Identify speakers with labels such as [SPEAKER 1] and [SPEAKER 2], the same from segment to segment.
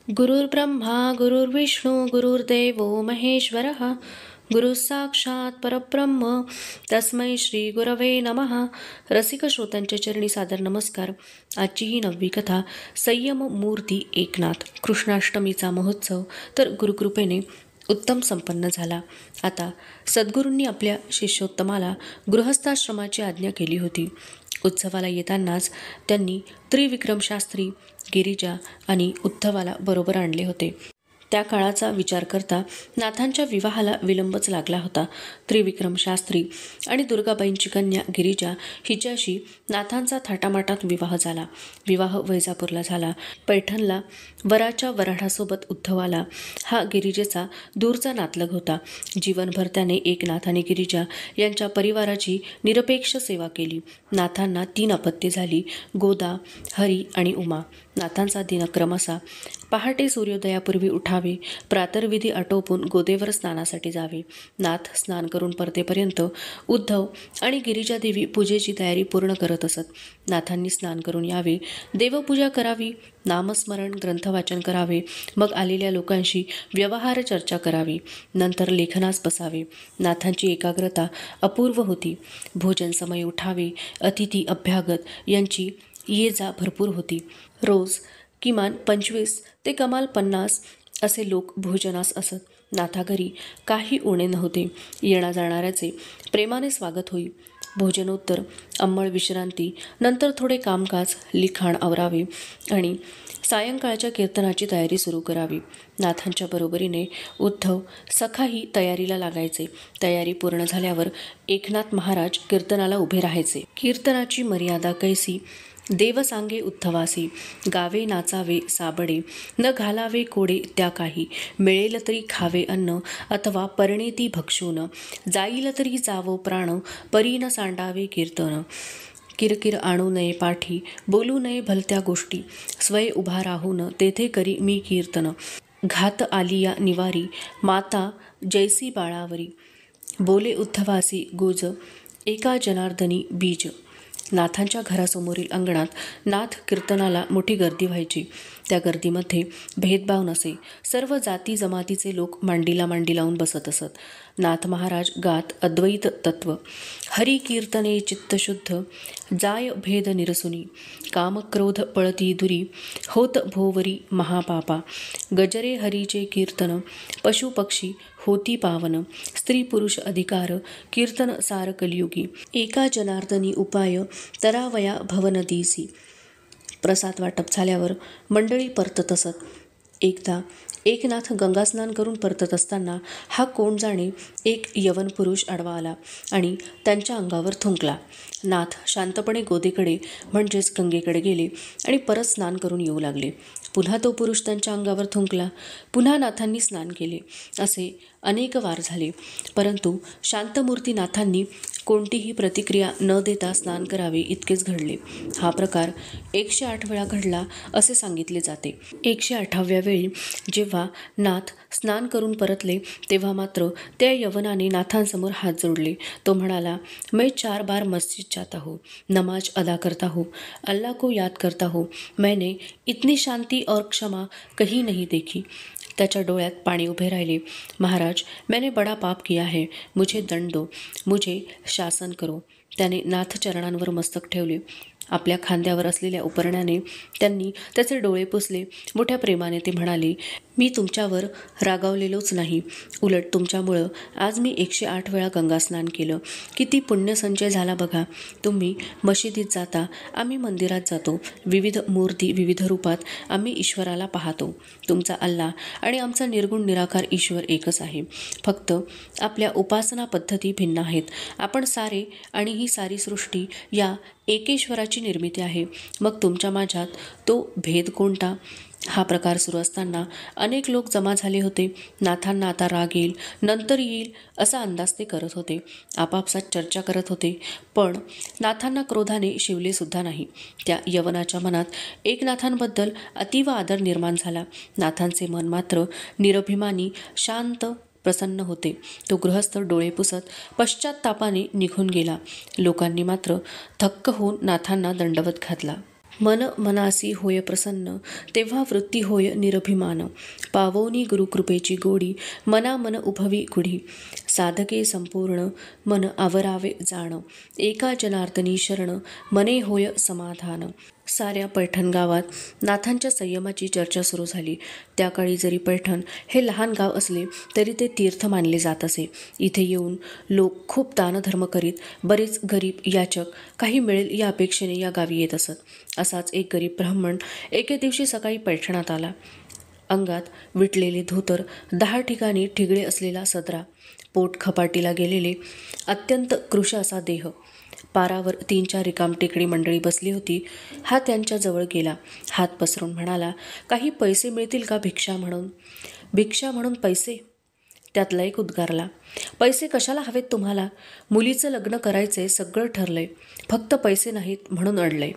[SPEAKER 1] गुरुर्ब्रह्मा गुरुर्विष्णू गुरुर्देवो महेश्वरः गुरुः साक्षात परब्रह्म तस्मै श्री गुरवे नमः. रसिक श्रोत्यांच्या चरणी सादर नमस्कार. आजची ही 9वी कथा संयम मूर्ती एकनाथ. कृष्णाष्टमीचा महोत्सव तर गुरुकृपेने उत्तम संपन्न झाला. आता सद्गुरूंनी आपल्या शिष्योत्तमाला गृहस्थाश्रमाची आज्ञा केली होती. उत्सवाला येतानाच त्यांनी त्रिविक्रम शास्त्री, गिरिजा आणि उद्धवाला बरोबर आणले होते. त्या काळाचा विचार करता नाथांच्या विवाहाला विलंबच लागला होता. त्रिविक्रम शास्त्री आणि दुर्गाबाईंची कन्या गिरिजा हिच्याशी नाथांचा थाटामाटात विवाह झाला. विवाह वैजापूरला झाला. पैठणला वराच्या वऱ्हाडासोबत उद्धवाला. हा गिरिजेचा दूरचा नातलग होता. जीवनभर त्याने एकनाथ आणि गिरिजा यांच्या परिवाराची निरपेक्ष सेवा केली. नाथांना 3 अपत्ये झाली: गोदा, हरी आणि उमा. नाथांचा दिनक्रम असा: पहाटे सूर्योदयापूर्वी उठावे, प्रातर्विधी आटोपून गोदेवर स्नानासाठी जावे. नाथ स्नान करून परतेपर्यंत उद्धव आणि गिरिजादेवी पूजेची तयारी पूर्ण करत असत. नाथांनी स्नान करून यावे, देवपूजा करावी, नामस्मरण ग्रंथवाचन करावे, मग आलेल्या लोकांशी व्यवहार चर्चा करावी, नंतर लेखनास बसावे. नाथांची एकाग्रता अपूर्व होती. भोजन समय उठावे, अतिथी अभ्यागत यांची ये जा भरपूर होती. रोज किमान 25 ते कमाल 50 असे लोक भोजनास असत. नाथाघरी काही उणे नव्हते. येणा जाणाऱ्याचे प्रेमाने स्वागत होई. भोजनोत्तर अंमळ विश्रांती, नंतर थोडे कामकाज, लिखाण आवरावे आणि सायंकाळच्या कीर्तनाची तयारी सुरू करावी. नाथांच्या बरोबरीने उद्धव सखाही तयारीला लागायचे. तयारी पूर्ण झाल्यावर एकनाथ महाराज कीर्तनाला उभे राहायचे. कीर्तनाची मर्यादा कैसी: देव सांगे उद्धवासी, गावे नाचावे साबडे, न घालावे कोडे त्या काही, मिळेल तरी खावे अन्न, अथवा परिणेती भक्षून, जाईल तरी जावो प्राण, परी न सांडावे कीर्तन. किरकिर आणू नये पाठी, बोलू नये भलत्या गोष्टी, स्वय उभा राहून तेथे करी मी कीर्तन. घात आलिया निवारी, माता जैसी बाळावरी, बोले उद्धवासी गुज, एका जनार्दनी बीज. नाथांच्या घरासमोरील अंगणात नाथ कीर्तनाला मोठी गर्दी व्हायची. त्या गर्दीमध्ये भेदभाव नसे. सर्व जाती जमातीचे लोक मांडीला मांडी लावून बसत असत. नाथ महाराज गात अद्वैत तत्व: हरी कीर्तने चित्तशुद्ध, जाय भेद निरसुनी, कामक्रोध पळती दुरी, होत भोवरी महापापा, गजरे हरीचे कीर्तन, पशु पक्षी होती पावन, स्त्री पुरुष अधिकार, कीर्तन सार कलियुगी, एका जनार्दनी उपाय, तरावया भवनदीसी. प्रसाद वाटप झाल्यावर मंडळी परतत असत. एकदा एकनाथ गंगास्नान करून परतत असताना हा कोण जाणे एक यवन पुरुष आडवा आला आणि त्यांच्या अंगावर थुंकला. नाथ शांतपणे गोदेकडे म्हणजेच गंगेकडे गेले आणि परत स्नान करून येऊ लागले. पुन्हा तो पुरुष त्यांच्या अंगावर थुंकला. पुन्हा नाथांनी स्नान केले. असे अनेक वार झाले, परंतु शांतमूर्ती नाथांनी कोणतीही प्रतिक्रिया न देता स्नान करावे इतकेच घडले. हा प्रकार 108 वेळा घडला असे सांगितले जाते. 108व्या वेळी जेव्हा नाथ स्नान करून परतले तेव्हा मात्र त्या यवनाने नाथांसमोर हात जोडले. तो म्हणाला, मैं 4 बार मस्जिद जाता हूँ, नमाज अदा करता हूँ, अल्लाह को याद करता हूँ, मैंने इतनी शांति और क्षमा कहीं नहीं देखी. त्याच्या डोळ्यात पाणी उभे राहिले. महाराज, मैंने बड़ा पाप किया है, मुझे दंड दो, मुझे शासन करो. त्याने नाथ चरणांवर मस्तक ठेवले. आपल्या खांद्यावर असलेल्या उपरण्याने त्यांनी त्याचे डोळे पुसले. मोठ्या प्रेमाने ते म्हणाले, मी तुमच्यावर रागावलेलोच नाही, उलट तुमच्यामुळं आज मी 108 वेळा गंगास्नान केलं. किती पुण्यसंचय झाला बघा. तुम्ही मशिदीत जाता, आम्ही मंदिरात जातो. विविध मूर्ती, विविध रूपात आम्ही ईश्वराला पाहतो. तुमचा अल्लाह आणि आमचा निर्गुण निराकार ईश्वर एकच आहे. फक्त आपल्या उपासना पद्धती भिन्न आहेत. आपण सारे आणि ही सारी सृष्टी या एकेश्वराची निर्मिती आहे. मग तुमच्या माझ्यात तो भेद कोणता? हा प्रकार सुरू असताना अनेक लोक जमा झाले होते. नाथांना आता राग येईल, नंतर येईल असा अंदाज ते करत होते. आपापसात चर्चा करत होते. पण नाथांना क्रोधाने शिवले सुद्धा नाही. त्या यवनाच्या मनात एकनाथांबद्दल अतीव आदर निर्माण झाला. नाथांचे मन मात्र निरभिमानी, शांत, प्रसन्न होते. तो गृहस्थ डोळे पुसत पश्चात्तापाने निघून गेला. लोकांनी मात्र थक्क होऊन नाथांना दंडवत घातला. मन मनासी होय प्रसन्न, तेव्हा वृत्ती होय निरभिमान. पावोनी गुरुकृपेची गोडी, मना मन उभवी गुढी. साधके संपूर्ण, मन आवरावे जाण. एका जनार्दनी शरण, मने होय समाधान. साऱ्या पैठण गावात नाथांच्या संयमाची चर्चा सुरू झाली. त्या काळी जरी पैठण हे लहान गाव असले तरी ते तीर्थ मानले जात असे. इथे येऊन लोक खूप दानधर्म करीत, बरेच गरीब याचक काही मिळेल या अपेक्षेने या गावी येत असत. असाच एक गरीब ब्राह्मण एके दिवशी सकाळी पैठणात आला. अंगात विटलेले धोतर, 10 ठिकाणी ठिगळे असलेला सदरा, पोट खपाटीला गेलेले, अत्यंत कृश असा देह. पारावर 3-4 रिकामटेकडी मंडळी बसली होती. हा त्यांच्या जवळ गेला. हात पसरून म्हणाला, काही पैसे मिळतील का भिक्षा म्हणून? भिक्षा म्हणून पैसे? त्यातला एक उद्गारला. पैसे कशाला हवेत तुम्हाला? मुलीचं लग्न करायचंय, सगळं ठरलंय, फक्त पैसे नाहीत म्हणून अडलंय.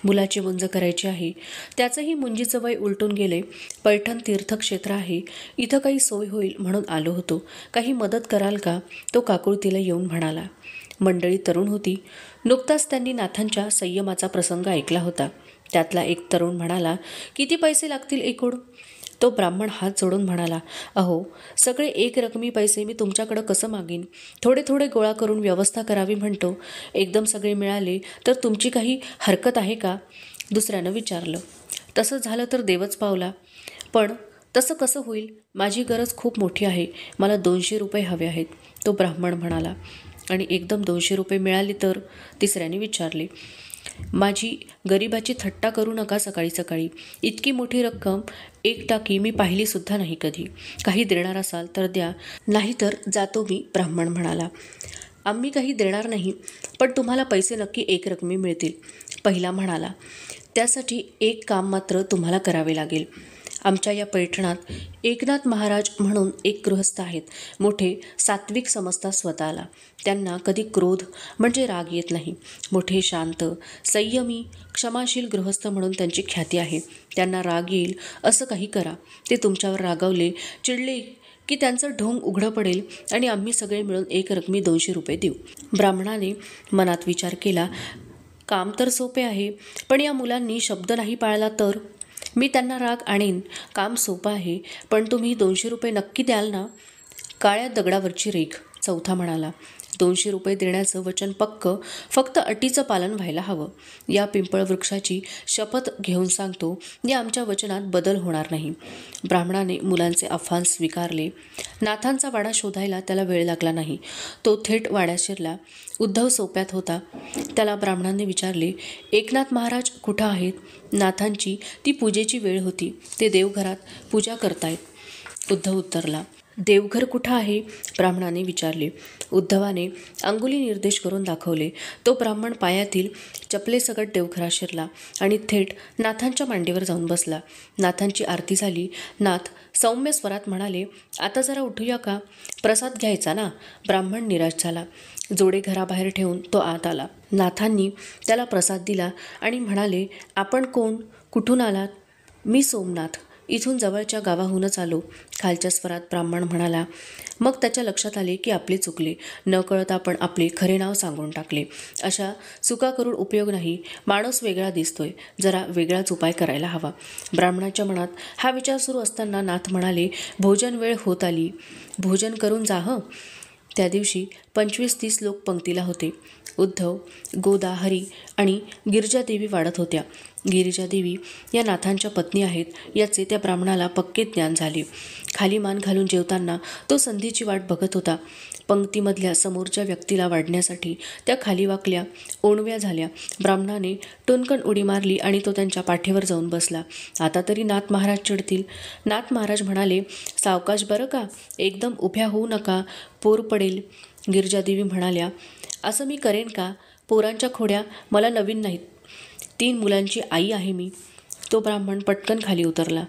[SPEAKER 1] मुलाची मुंज करायची आहे, त्याचंही मुंजीचं वय उलटून गेले. पैठण तीर्थक्षेत्र आहे, इथं काही सोय होईल म्हणून आलो होतो, काही मदत कराल का? तो काकुळतीला येऊन म्हणाला. मंडळी तरुण होती. नुकताच त्यांनी नाथांच्या संयमाचा प्रसंग ऐकला होता. त्यातला एक तरुण म्हणाला, किती पैसे लागतील एकूण? तो ब्राह्मण हात जोडून म्हणाला, अहो, सगळे एक रकमी पैसे मी तुमच्याकडं कसं मागीन? थोडे थोडे गोळा करून व्यवस्था करावी म्हणतो. एकदम सगळे मिळाले तर तुमची काही हरकत आहे का? दुसऱ्यानं विचारलं. तसं झालं तर देवच पावला. पण तसं कसं होईल? माझी गरज खूप मोठी आहे, मला 200 रुपये हवे आहेत, तो ब्राह्मण म्हणाला. आणि एकदम 200 रुपये मिळाले तर? तिसऱ्याने विचारले. माझी गरिबाची थट्टा करू नका सकाळी सकाळी. इतकी मोठी रक्कम एक टाकी मी पाहिली सुद्धा नाही कधी. काही देणार असाल तर द्या, नाहीतर जातो मी, ब्राह्मण म्हणाला. आम्ही काही देणार नाही, पण तुम्हाला पैसे नक्की एक रकमी मिळतील, पहिला म्हणाला. त्यासाठी एक काम मात्र तुम्हाला करावे लागेल. आमच्या या पैठणात एकनाथ महाराज म्हणून एक गृहस्थ आहेत. मोठे सात्विक समजतात स्वतःला. त्यांना कधी क्रोध म्हणजे राग येत नाही. मोठे शांत, संयमी, क्षमाशील गृहस्थ म्हणून त्यांची ख्याती आहे. त्यांना राग येईल असं काही करा. ते तुमच्यावर रागावले, चिडले की त्यांचं ढोंग उघडं पडेल आणि आम्ही सगळे मिळून एक रकमी 200 रुपये देऊ. ब्राह्मणाने मनात विचार केला, काम तर सोपे आहे, पण या मुलांनी शब्द नाही पाळला तर? मी त्यांना राग आणीन. काम सोपं आहे, पण तुम्ही 200 रुपये नक्की द्याल ना? काळ्या दगडावरची रेघ, चौथा म्हणाला. 200 रुपये देण्याचं वचन पक्क, फक्त अटीचं पालन व्हायला हवं. या पिंपळ वृक्षाची शपथ घेऊन सांगतो, या आमच्या वचनात बदल होणार नाही. ब्राह्मणाने मुलांचे आव्हान स्वीकारले. नाथांचा वाडा शोधायला त्याला वेळ लागला नाही. तो थेट वाड्यात शिरला. उद्धव सोप्यात होता. त्याला ब्राह्मणाने विचारले, एकनाथ महाराज कुठं आहेत? नाथांची ती पूजेची वेळ होती, ते देवघरात पूजा करतायत. उद्धव उत्तरला. देवघर कुठं आहे? ब्राह्मणाने विचारले. उद्धवाने अंगुली निर्देश करून दाखवले. तो ब्राह्मण पायातील चपलेसकट देवघरात शिरला आणि थेट नाथांच्या मांडीवर जाऊन बसला. नाथांची आरती झाली. नाथ सौम्य स्वरात म्हणाले, आता जरा उठूया का? प्रसाद घ्यायचा ना? ब्राह्मण निराश झाला. जोडे घराबाहेर ठेवून तो आत आला. नाथांनी त्याला प्रसाद दिला आणि म्हणाले, आपण कोण? कुठून आलात? मी सोमनाथ, इथून जवळच्या गावाहूनच आलो, खालच्या स्वरात ब्राह्मण म्हणाला. मग त्याच्या लक्षात आले की आपले चुकले. न कळत आपण आपले खरे नाव सांगून टाकले. अशा चुका करून उपयोग नाही. माणूस वेगळा दिसतोय, जरा वेगळाच उपाय करायला हवा. ब्राह्मणाच्या मनात हा विचार सुरू असताना नाथ म्हणाले, भोजन वेळ होत आली, भोजन करून जा हं. त्या दिवशी 25-30 लोक पंक्तीला होते. उद्धव, गोदा, हरी आणि गिरिजादेवी वाढत होत्या. गिरिजादेवी या नाथांच्या पत्नी आहेत याचे त्या ब्राह्मणाला पक्के ज्ञान झाले. खाली मान घालून जेवताना तो संधीची वाट बघत होता. पंक्तीमधल्या समोरच्या व्यक्तीला वाढण्यासाठी त्या खाली वाकल्या, ओणव्या झाल्या. ब्राह्मणाने टुनकन उडी मारली आणि तो त्यांच्या पाठीवर जाऊन बसला. आता तरी नाथ महाराज चिडतील. नाथ महाराज म्हणाले, सावकाश बरं का, एकदम उभ्या होऊ नका, पोर पडेल. गिरिजादेवी म्हणाल्या, असं मी करेन का? पोरांच्या खोड्या मला नवीन नाहीत, 3 मुलांची आई आहे मी. तो ब्राह्मण पटकन खाली उतरला.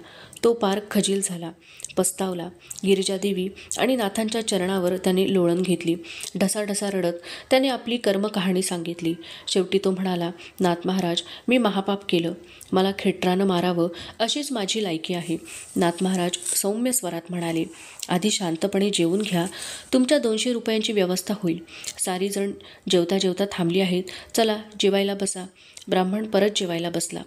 [SPEAKER 1] तो पार खजील झाला, पस्तावला. गिरिजादेवी आणि नाथांच्या चरणावर त्याने लोळण घेतली. ढसाढसा रडत त्याने आपली कर्मकहाणी सांगितली. शेवटी तो म्हणाला, नाथ महाराज, मी महापाप केलं. मला खेटरानं मारावं अशीच माझी लायकी आहे. नाथ महाराज सौम्य स्वरात म्हणाले, आधी शांतपणे जेवून घ्या. तुमच्या 200 रुपयांची व्यवस्था होईल. सारी जण जेवता जेवता थांबली आहेत. चला जेवायला बसा. ब्राह्मण परत जेवायला बसला.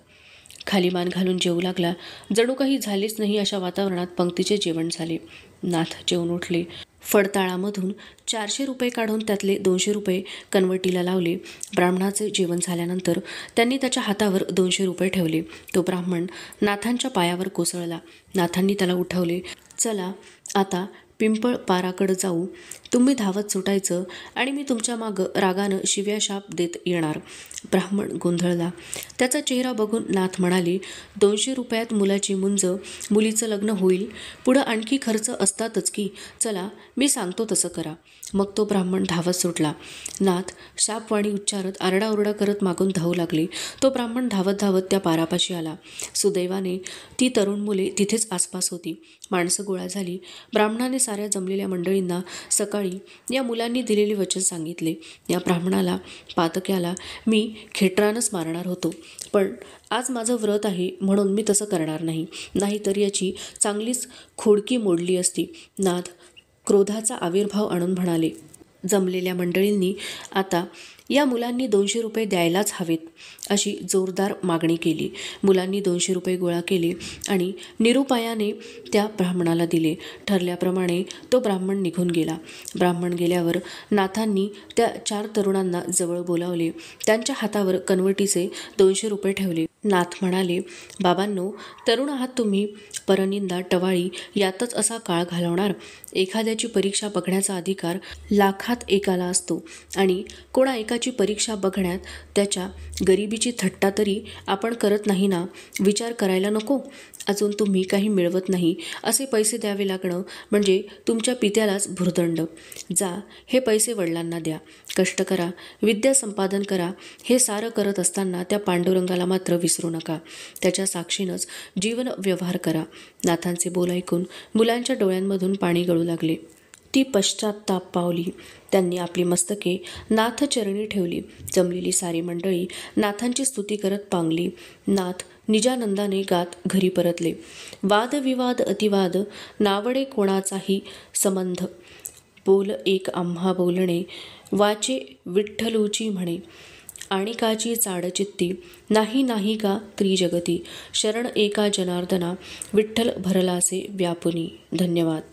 [SPEAKER 1] खाली मान घालून जेवू लागला. जणू काही झालेच नाही अशा वातावरणात पंक्तीचे जेवण झाले. नाथ जेवून उठले. फडताळामधून 400 रुपये काढून त्यातले 200 रुपये कनवटीला लावले. ब्राह्मणाचे जेवण झाल्यानंतर त्यांनी त्याच्या हातावर 200 रुपये ठेवले. तो ब्राह्मण नाथांच्या पायावर कोसळला. नाथांनी त्याला उठवले. चला आता पिंपळ पाराकडं जाऊ. तुम्ही धावत सुटायचं आणि मी तुमच्या मागं रागानं शिव्या शाप देत येणार. ब्राह्मण गोंधळला. त्याचा चेहरा बघून नाथ म्हणाले, 200 रुपयात मुलाची मुंज, मुलीचं लग्न होईल. पुढं आणखी खर्च असतातच की. चला मी सांगतो तसं करा. मग तो ब्राह्मण धावत सुटला. नाथ शापवाणी उच्चारत आरडाओरडा करत मागून धावू लागले. तो ब्राह्मण धावत धावत त्या पारापाशी आला. सुदैवाने ती तरुण मुले तिथेच आसपास होती. माणसं गोळा झाली. ब्राह्मणाने साऱ्या जमलेल्या मंडळींना सकाळी या मुलांनी दिलेले वचन सांगितले. या ब्राह्मणाला, पातक्याला मी खेटरानंच मारणार होतो, पण आज माझं व्रत आहे म्हणून मी तसं करणार नाही. नाहीतर याची चांगलीच खोडकी मोडली असती. नाथ क्रोधाचा आविर्भाव आणून म्हणाले, जमलेल्या मंडळींनी आता या मुलांनी 200 रुपये द्यायलाच हवेत अशी जोरदार मागणी केली. मुलांनी 200 रुपये गोळा केले आणि निरुपायाने त्या ब्राह्मणाला दिले. ठरल्याप्रमाणे तो ब्राह्मण निघून गेला. ब्राह्मण गेल्यावर नाथांनी त्या 4 तरुणांना जवळ बोलावले. त्यांच्या हातावर कनवटीचे 200 रुपये ठेवले. नाथ म्हणाले, बाबांनो, तरुण आहात तुम्ही. परनिंदा, टवाळी यातच असा काळ घालवणार. एखाद्याची परीक्षा बघण्याचा अधिकार लाखात एकाला असतो आणि कोणा एकाची परीक्षा बघण्यात त्याच्या गरिबीची थट्टा तरी आपण करत नाही ना. विचार करायला नको. अजून तुम्ही काही मिळवत नाही असे पैसे द्यावे लागणं म्हणजे तुमच्या पित्यालाच भुर्दंड. जा, हे पैसे वडिलांना द्या. कष्ट करा, विद्या संपादन करा. हे सारं करत असताना त्या पांडुरंगाला मात्र विसरू नका. त्याच्या साक्षीनंच जीवन व्यवहार करा. नाथांचे बोल ऐकून मुलांच्या डोळ्यांमधून पाणी गळू लागले. ती पश्चात्ताप पावली. त्यांनी आपली मस्तके नाथचरणी ठेवली. जमलेली सारी मंडळी नाथांची स्तुती करत पांगली. नाथ निजानंदाने गात घरी परतले. वादविवाद अतिवाद नावडे कोणाचाही संबंध. बोल एक आम्हा बोलणे, वाचे विठ्ठलूची म्हणे. आणिकाची चाडचित्ती, नाही नाही का त्रिजगती. शरण एका जनार्दना, विठ्ठल भरलासे व्यापुनी. धन्यवाद.